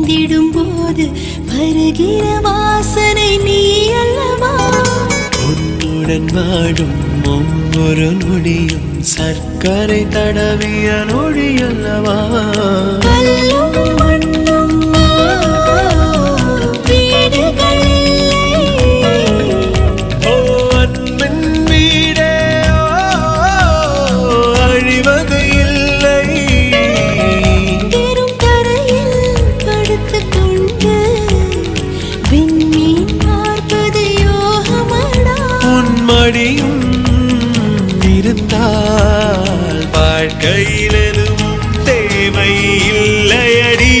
தீண்டிடும் போது வருகிற வாசனை நீ அல்லவா? உன்னுடன் வாடும் ஒவ்வொரு நொடியும் சர்க்கரை தடவிய நொடி அல்லவா? கல்லும் மண்ணும் வீடுகள் இல்லை. ஓ அன்பின் வீடே அழிவது இல்லை. வெறும் தரையில் படுத்துக் கொண்டு விண்மீன் பார்ப்பது யோகமடா. உன் மடியும் இருந்தால் வாழ்க்கையில் எதுவும் தேவை இல்லையடி.